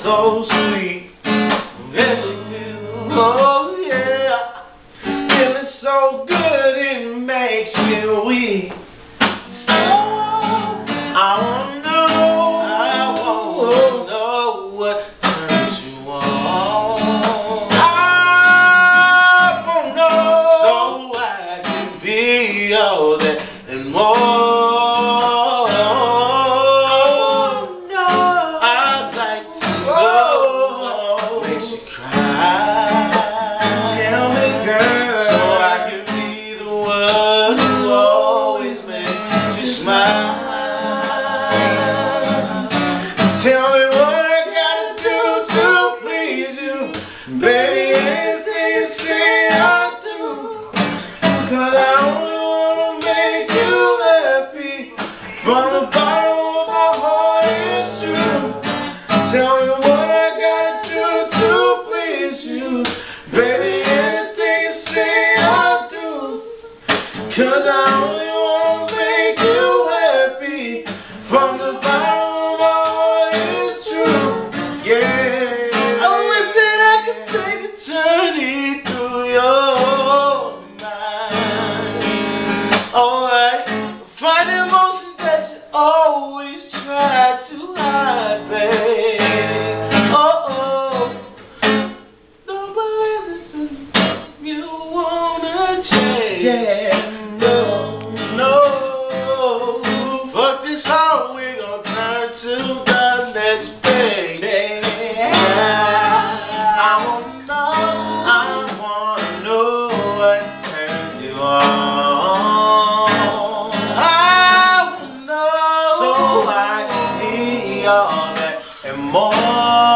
so sweet. Yes, it is. Oh yeah, feeling so good it makes me weak. I wanna know what turns you on. I wanna know so I can be all that and more. Tell me what I gotta do to please you, baby, anything you say I'll do, 'cause I only wanna make you happy, from the bottom of my heart it's true. Tell me what I gotta do to please you, baby, anything you say I'll do, 'cause I only wanna make you happy, from the bottom. Alright, find emotions that you always try to hide, babe. Oh, nobody listen. You wanna change? Yeah, no. But this song we gon' turn to the next page. I wanna know what turns you on. All that and more.